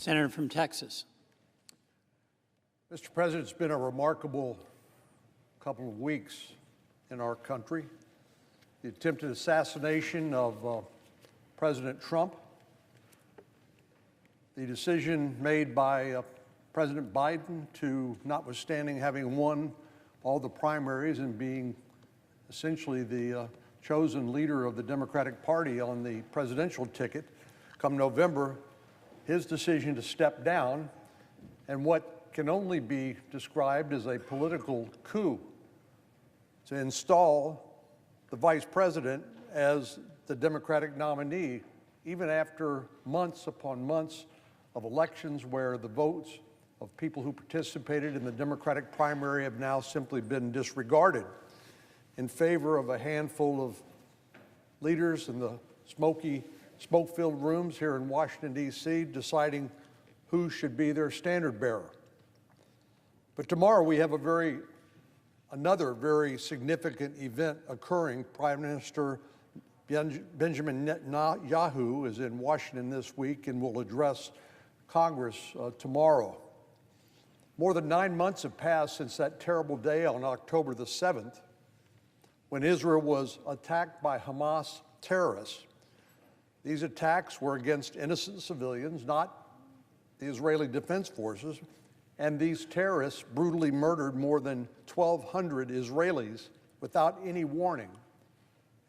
Senator from Texas. Mr. President, it's been a remarkable couple of weeks in our country. The attempted assassination of President Trump, the decision made by President Biden to, notwithstanding having won all the primaries and being essentially the chosen leader of the Democratic Party on the presidential ticket, come November, his decision to step down and what can only be described as a political coup to install the vice president as the Democratic nominee, even after months upon months of elections where the votes of people who participated in the Democratic primary have now simply been disregarded in favor of a handful of leaders in the smoke-filled rooms here in Washington, D.C., deciding who should be their standard bearer. But tomorrow we have another very significant event occurring. Prime Minister Benjamin Netanyahu is in Washington this week and will address Congress tomorrow. More than 9 months have passed since that terrible day on October the 7th, when Israel was attacked by Hamas terrorists. These attacks were against innocent civilians, not the Israeli Defense Forces, and these terrorists brutally murdered more than 1,200 Israelis without any warning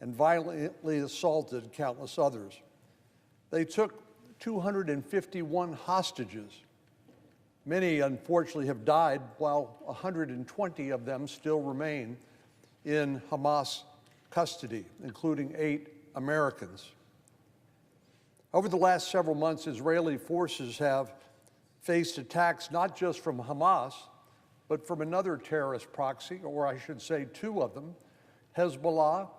and violently assaulted countless others. They took 251 hostages. Many, unfortunately, have died, while 120 of them still remain in Hamas custody, including 8 Americans. Over the last several months, Israeli forces have faced attacks not just from Hamas, but from another terrorist proxy, or I should say 2 of them, Hezbollah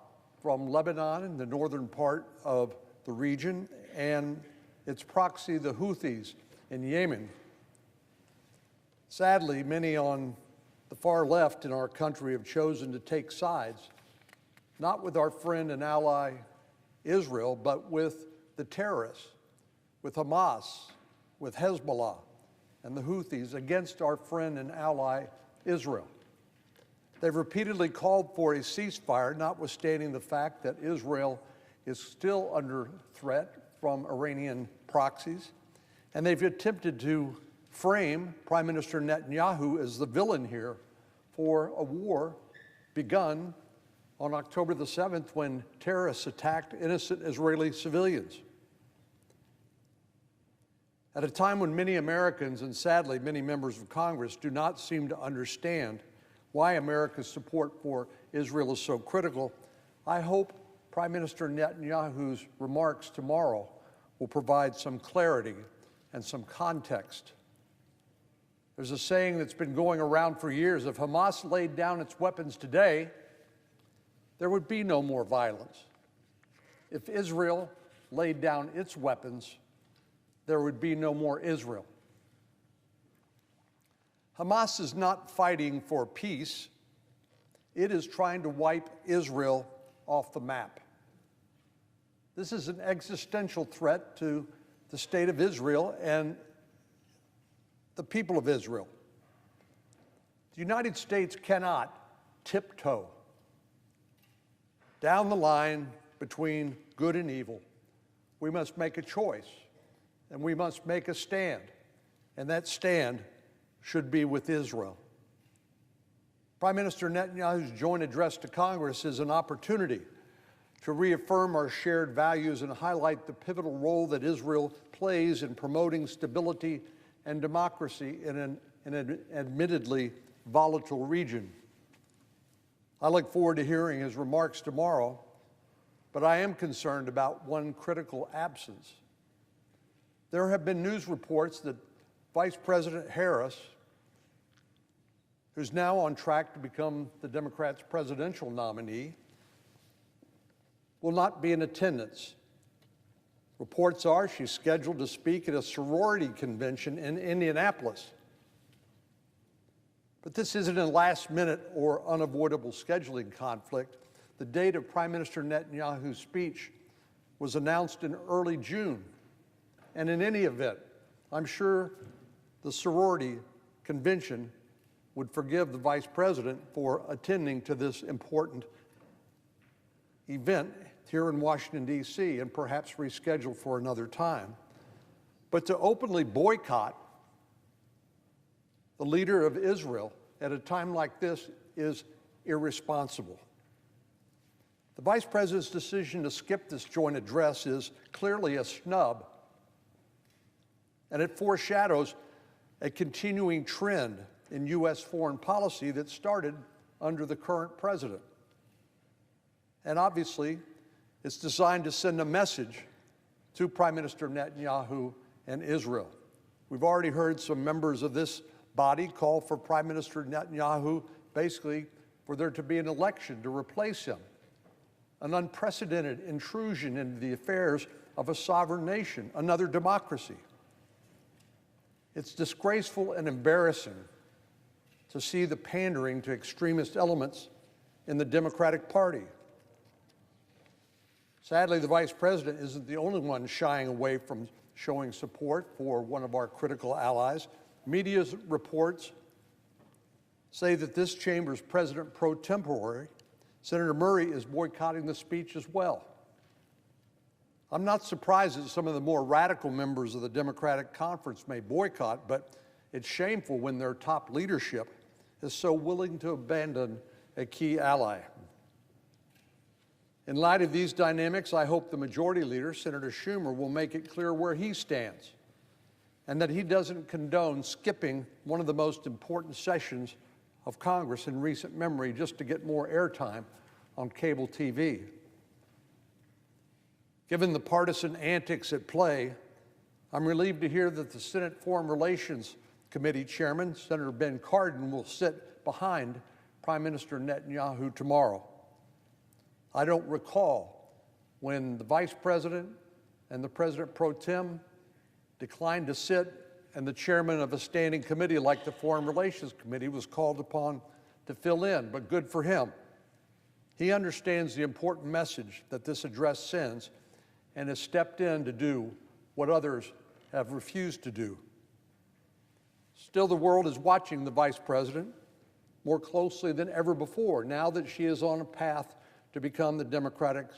from Lebanon in the northern part of the region, and its proxy, the Houthis in Yemen. Sadly, many on the far left in our country have chosen to take sides, not with our friend and ally Israel, but with the terrorists, with Hamas, with Hezbollah, and the Houthis against our friend and ally Israel. They've repeatedly called for a ceasefire, notwithstanding the fact that Israel is still under threat from Iranian proxies, and they've attempted to frame Prime Minister Netanyahu as the villain here for a war begun on October the 7th when terrorists attacked innocent Israeli civilians. At a time when many Americans, and sadly many members of Congress, do not seem to understand why America's support for Israel is so critical, I hope Prime Minister Netanyahu's remarks tomorrow will provide some clarity and some context. There's a saying that's been going around for years: if Hamas laid down its weapons today, there would be no more violence. If Israel laid down its weapons, there would be no more Israel. Hamas is not fighting for peace. It is trying to wipe Israel off the map. This is an existential threat to the state of Israel and the people of Israel. The United States cannot tiptoe down the line between good and evil. We must make a choice, and we must make a stand, and that stand should be with Israel. Prime Minister Netanyahu's joint address to Congress is an opportunity to reaffirm our shared values and highlight the pivotal role that Israel plays in promoting stability and democracy in an admittedly volatile region. I look forward to hearing his remarks tomorrow, but I am concerned about one critical absence. There have been news reports that Vice President Harris, who's now on track to become the Democrats' presidential nominee, will not be in attendance. Reports are she's scheduled to speak at a sorority convention in Indianapolis. But this isn't a last-minute or unavoidable scheduling conflict. The date of Prime Minister Netanyahu's speech was announced in early June. And in any event, I'm sure the sorority convention would forgive the Vice President for attending to this important event here in Washington, D.C., and perhaps reschedule for another time. But to openly boycott the leader of Israel at a time like this is irresponsible. The Vice President's decision to skip this joint address is clearly a snub, and it foreshadows a continuing trend in U.S. foreign policy that started under the current president. And obviously, it's designed to send a message to Prime Minister Netanyahu and Israel. We've already heard some members of this body call for Prime Minister Netanyahu basically for there to be an election to replace him, an unprecedented intrusion into the affairs of a sovereign nation, another democracy. It's disgraceful and embarrassing to see the pandering to extremist elements in the Democratic Party. Sadly, the Vice President isn't the only one shying away from showing support for one of our critical allies. Media's reports say that this chamber's President pro tempore, Senator Murray, is boycotting the speech as well. I'm not surprised that some of the more radical members of the Democratic Conference may boycott, but it's shameful when their top leadership is so willing to abandon a key ally. In light of these dynamics, I hope the majority leader, Senator Schumer, will make it clear where he stands and that he doesn't condone skipping one of the most important sessions of Congress in recent memory just to get more airtime on cable TV. Given the partisan antics at play, I'm relieved to hear that the Senate Foreign Relations Committee Chairman, Senator Ben Cardin, will sit behind Prime Minister Netanyahu tomorrow. I don't recall when the Vice President and the President pro tem declined to sit and the chairman of a standing committee like the Foreign Relations Committee was called upon to fill in, but good for him. He understands the important message that this address sends and has stepped in to do what others have refused to do. Still, the world is watching the Vice President more closely than ever before, now that she is on a path to become the Democratic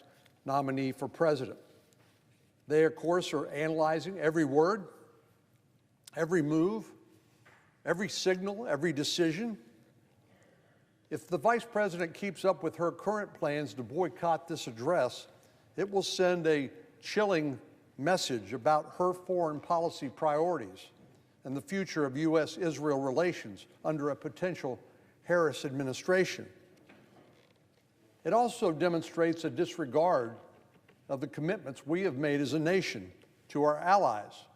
nominee for president. They, of course, are analyzing every word, every move, every signal, every decision. If the Vice President keeps up with her current plans to boycott this address, it will send a chilling message about her foreign policy priorities and the future of U.S.-Israel relations under a potential Harris administration. It also demonstrates a disregard of the commitments we have made as a nation to our allies.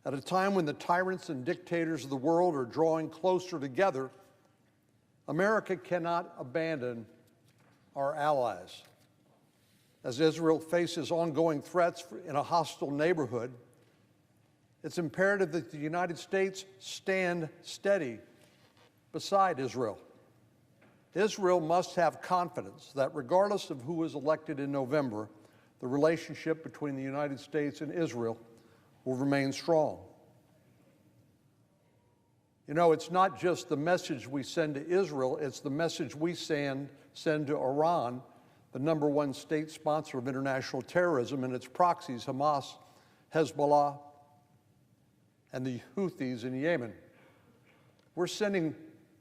At a time when the tyrants and dictators of the world are drawing closer together, America cannot abandon our allies. As Israel faces ongoing threats in a hostile neighborhood, it's imperative that the United States stand steady beside Israel. Israel must have confidence that regardless of who is elected in November, the relationship between the United States and Israel will remain strong. You know, it's not just the message we send to Israel, it's the message we send to Iran, the #1 state sponsor of international terrorism, and its proxies, Hamas, Hezbollah, and the Houthis in Yemen. We're sending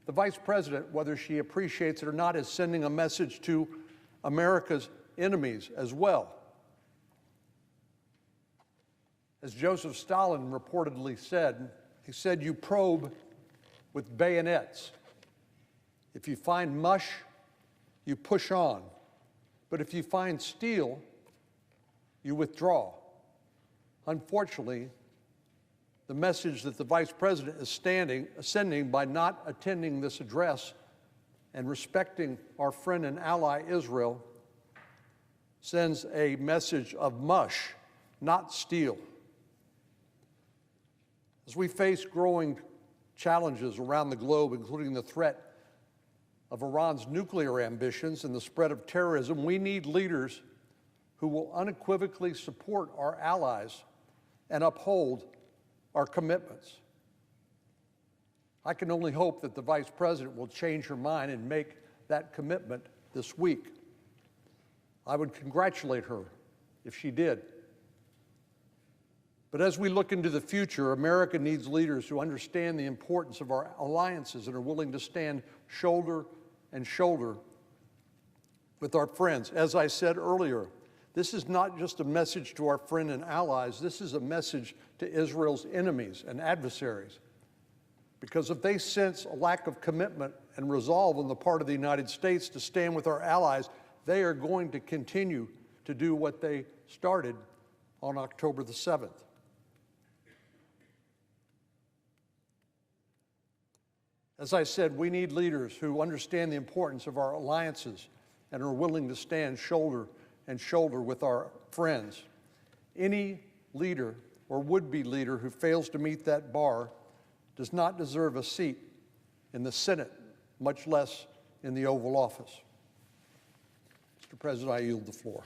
the Vice President, whether she appreciates it or not, is sending a message to America's enemies as well. As Joseph Stalin reportedly said, he said, "You probe with bayonets. If you find mush, you push on. But if you find steel, you withdraw." Unfortunately, the message that the Vice President is sending by not attending this address and respecting our friend and ally Israel sends a message of mush, not steel. As we face growing challenges around the globe, including the threat of Iran's nuclear ambitions and the spread of terrorism, we need leaders who will unequivocally support our allies and uphold our commitments. I can only hope that the Vice President will change her mind and make that commitment this week. I would congratulate her if she did. But as we look into the future, America needs leaders who understand the importance of our alliances and are willing to stand shoulder and shoulder with our friends. As I said earlier, this is not just a message to our friends and allies, this is a message to Israel's enemies and adversaries. Because if they sense a lack of commitment and resolve on the part of the United States to stand with our allies, they are going to continue to do what they started on October the 7th. As I said, we need leaders who understand the importance of our alliances and are willing to stand shoulder and shoulder with our friends. Any leader or would-be leader who fails to meet that bar does not deserve a seat in the Senate, much less in the Oval Office. Mr. President, I yield the floor.